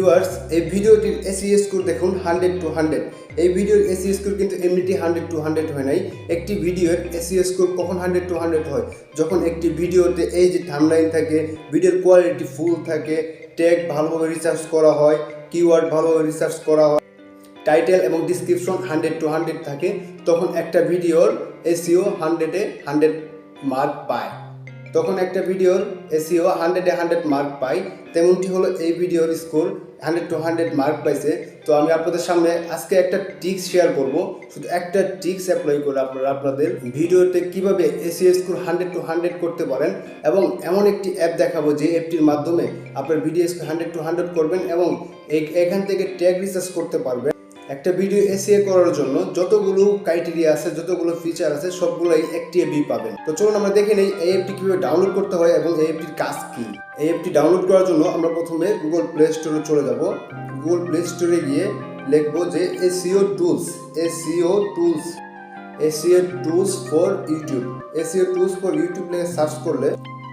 Viewers, এই ভিডিওটির SEO score দেখুন 100 to 100। এই ভিডিওর এসইও স্কোর কিন্তু এমনিতে 100 to 100 হয় নাই। একটি ভিডিওর এসইও স্কোর কখন 100 to 100 হয়? যখন একটি ভিডিওতে এই যে থাম্বনেইল থাকে, ভিডিওর কোয়ালিটি ফুল থাকে, ট্যাগ ভালোভাবে রিসার্চ করা হয়, কিওয়ার্ড ভালোভাবে রিসার্চ করা হয়, টাইটেল এবং ডিসক্রিপশন 100 to 100 থাকে, তখন একটা ভিডিওর এসইও 100-এ 100 মার্ক পায়। তখন একটা ভিডিওর এসইও 100-এ 100 মার্ক পায়। তেমনটি হলো এই ভিডিওর স্কোর 100 to 100 মার্ক পাইছে। তো আমি আপনাদের সামনে আজকে একটা ট্রিক্স শেয়ার করব। শুধু একটা ট্রিক্স অ্যাপ্লাই করে আপনারা আপনাদের ভিডিওতে কিভাবে এসইও স্কোর 100 to 100 করতে পারেন, এবং এমন একটি অ্যাপ দেখাবো যে অ্যাপটির মাধ্যমে আপনার ভিডিও স্কোর 100 to 100 করবেন এবং এখান থেকে ট্যাগ রিসার্চ করতে পারবেন। একটা ভিডিও এসইও করার জন্য যতগুলো ক্রাইটেরিয়া আছে, যতগুলো ফিচার আছে, সবগুলোই একটি অ্যাপই পাবেন। তো চলুন আমরা দেখে নেই এই অ্যাপটি কীভাবে ডাউনলোড করতে হয় এবং এই অ্যাপটির কাজ কী। এই অ্যাপটি ডাউনলোড করার জন্য আমরা প্রথমে গুগল প্লে স্টোরে চলে যাব। গুগল প্লে স্টোরে গিয়ে লিখবো যে SEO tools for YouTube. SEO tools for YouTube লিখে সার্চ করলে,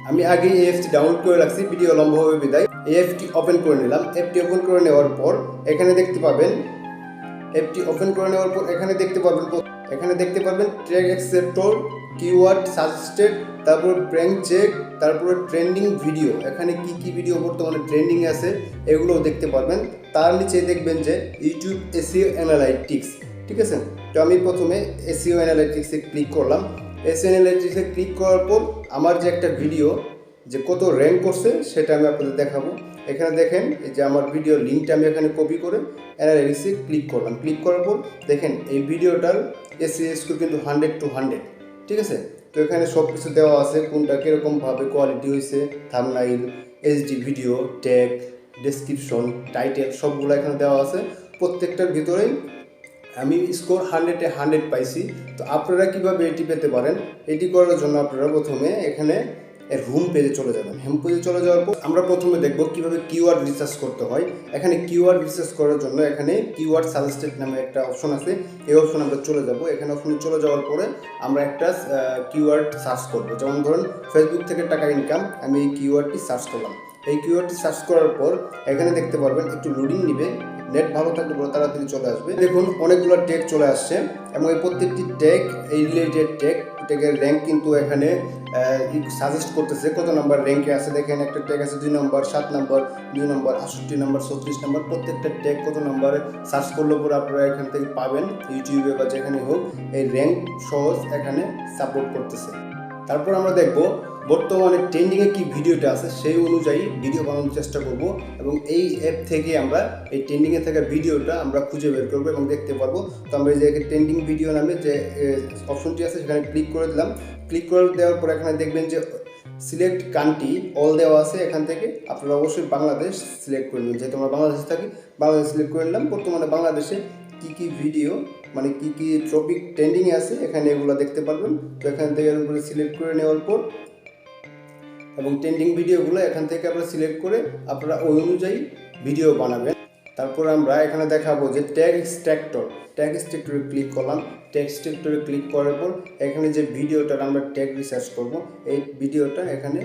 আমি আগে এই অ্যাপটি ডাউনলোড করে রাখছি, ভিডিও লম্বা হবে বিদায়। এই অ্যাপটি ওপেন করে নিলাম। অ্যাপটি ওপেন করে নেওয়ার পর এখানে দেখতে পাবেন এখানে দেখতে পারবেন ট্যাগ এক্সেপ্টর, কিওয়ার্ড সাজেস্টেড, তারপর প্র্যাঙ্ক চেক, তারপরে ট্রেন্ডিং ভিডিও। এখানে কি ভিডিও বর্তমানে ট্রেন্ডিং আছে এগুলোও দেখতে পারবেন। তার নিচে দেখবেন যে ইউটিউব এসইও অ্যানালাইটিক্স। ঠিক আছে, তো আমি প্রথমে এসইও অ্যানালাইটিক্সে ক্লিক করলাম। এসইও অ্যানালাইটিক্সে ক্লিক করার পর আমার যে একটা ভিডিও যে কত র্যাঙ্ক করছে সেটা আমি আপনাদের দেখাবো। এখানে দেখেন এই যে আমার ভিডিওর লিঙ্কটা আমি এখানে কপি করে অ্যানালাইটিক্সে ক্লিক করলাম। ক্লিক করার পর দেখেন এই ভিডিওটার এসইও স্কোর কিন্তু 100 to 100। ঠিক আছে, তো এখানে সব কিছু দেওয়া আছে, কোনটা কীরকমভাবে কোয়ালিটি হয়েছে, thumbnail, HD video, tag, description, title সবগুলো এখানে দেওয়া আছে। প্রত্যেকটার ভিতরেই আমি স্কোর 100-এ 100 পাইছি। তো আপনারা কীভাবে এটি পেতে পারেন? এটি করার জন্য আপনারা প্রথমে এখানে হোম পেজে চলে যাবেন। হোম পেজে চলে যাওয়ার পর আমরা প্রথমে দেখব কীভাবে কিওয়ার্ড রিসার্চ করতে হয়। এখানে কিওয়ার্ড রিসার্চ করার জন্য এখানে কিওয়ার্ড সাজেস্টেড নামে একটা অপশন আছে। এই অপশনে আমরা চলে যাব। এখানে অপশনে চলে যাওয়ার পরে আমরা একটা কিওয়ার্ড সার্চ করব। যেমন ধরুন ফেসবুক থেকে টাকা ইনকাম, আমি এই কিওয়ার্ডটি সার্চ করলাম। এই কিওয়ার্ডটি সার্চ করার পর এখানে দেখতে পারবেন একটু লোডিং নিবে, নেট ভালো থাকলে বড় তাড়াতাড়ি চলে আসবে। দেখুন অনেকগুলো ট্যাগ চলে আসছে এবং এই প্রত্যেকটি ট্যাগ, এই রিলেটেড ট্যাগের র্যাঙ্ক কিন্তু এখানে সাজেস্ট করতেছে কত নাম্বার র্যাঙ্কে আছে। দেখেন একটা ট্যাগ আছে 2 নম্বর, 7 নম্বর, 2 নম্বর, 68 নম্বর, 36 নম্বর। প্রত্যেকটা ট্যাগ কত নাম্বারে সার্চ করলে পরে আপনারা এখান থেকে পাবেন। ইউটিউবে বা যেখানে হোক এই র্যাঙ্ক সহজ এখানে সাপোর্ট করতেছে। তারপর আমরা দেখব বর্তমানে ট্রেন্ডিংয়ে কি ভিডিওটা আছে, সেই অনুযায়ী ভিডিও বানানোর চেষ্টা করব এবং এই অ্যাপ থেকে আমরা এই ট্রেন্ডিংয়ে থাকা ভিডিওটা আমরা খুঁজে বের করবো এবং দেখতে পারবো। তো আমরা যে ট্রেন্ডিং ভিডিও নামে যে অপশনটি আছে সেখানে ক্লিক করে দিলাম। ক্লিক করে দেওয়ার পর এখানে দেখবেন যে সিলেক্ট কান্ট্রি অল দেওয়া আছে। এখান থেকে আপনারা অবশ্যই বাংলাদেশ সিলেক্ট করে নেবেন। যেহেতু আমরা বাংলাদেশে থাকি, বাংলাদেশ সিলেক্ট করে নিলাম। বর্তমানে বাংলাদেশে কি ভিডিও মানে কি টপিক ট্রেন্ডিংয়ে আছে এখানে এগুলো দেখতে পারবেন। তো এখান থেকে সিলেক্ট করে নেওয়ার পর এবং ট্রেন্ডিং ভিডিওগুলো এখান থেকে আপনারা সিলেক্ট করে আপনারা ওই অনুযায়ী ভিডিও বানাবেন। তারপর আমরা এখানে দেখাবো যে ট্যাগ এক্সট্রাক্টরে ক্লিক করলাম। ট্যাগ এক্সট্রাক্টরে ক্লিক করার পর এখানে যে ভিডিওটার আমরা ট্যাগ রিসার্চ করব, এই ভিডিওটা এখানে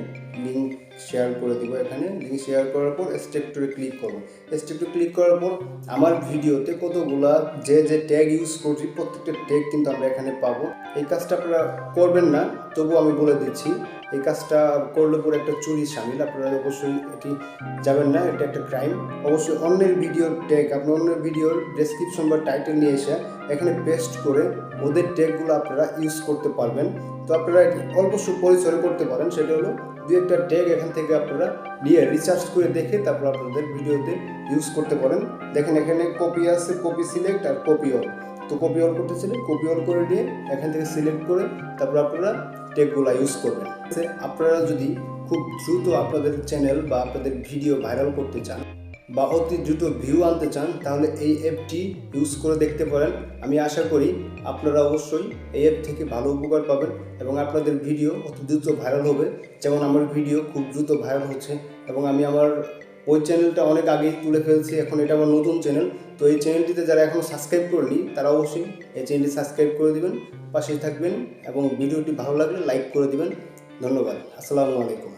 লিঙ্ক শেয়ার করে দিব। এখানে লিঙ্ক শেয়ার করার পর এক্সট্রাক্টরে ক্লিক করব। এক্সট্রাক্টরে ক্লিক করার পর আমার ভিডিওতে কতগুলা যে ট্যাগ ইউজ করছি প্রত্যেকটা ট্যাগ কিন্তু আমরা এখানে পাবো। এই কাজটা আপনারা করবেন না, তবু আমি বলে দিচ্ছি এই কাজটা করলে পরে একটা চুরি শামিল। আপনারা অবশ্যই এটি যাবেন না, এটা একটা ক্রাইম। অবশ্যই অন্যের ভিডিওর ট্যাগ, আপনি অন্যের ভিডিওর ডেসক্রিপশন বা টাইটেল নিয়ে এসে এখানে পেস্ট করে ওদের ট্যাগগুলো আপনারা ইউজ করতে পারবেন। তো আপনারা এটি অল্প পরিসরে করতে পারেন। সেটা হলো 2-একটা ট্যাগ এখান থেকে আপনারা নিয়ে রিসার্চ করে দেখে তারপর আপনাদের ভিডিওতে ইউজ করতে পারেন। দেখেন এখানে কপি আছে, কপি সিলেক্ট আর কপি অল। তো কপি অল করতেছিলেন, কপি অল করে নিয়ে এখান থেকে সিলেক্ট করে তারপর আপনারা ট্যাগগুলো ইউজ করবেন। আপনারা যদি খুব দ্রুত আপনাদের চ্যানেল বা আপনাদের ভিডিও ভাইরাল করতে চান বা অতি দ্রুত ভিউ আনতে চান, তাহলে এই অ্যাপটি ইউজ করে দেখতে পারেন। আমি আশা করি আপনারা অবশ্যই এই অ্যাপ থেকে ভালো উপকার পাবেন এবং আপনাদের ভিডিও অতি দ্রুত ভাইরাল হবে। যেমন আমার ভিডিও খুব দ্রুত ভাইরাল হচ্ছে এবং আমি আমার ওই চ্যানেলটা অনেক আগেই তুলে ফেলছি। এখন এটা আমার নতুন চ্যানেল। তো এই চ্যানেলটিতে যারা এখনও সাবস্ক্রাইব করেনি তারা অবশ্যই এই চ্যানেলটি সাবস্ক্রাইব করে দিবেন, পাশেই থাকবেন এবং ভিডিওটি ভালো লাগলে লাইক করে দিবেন। ধন্যবাদ। আসসালামু আলাইকুম।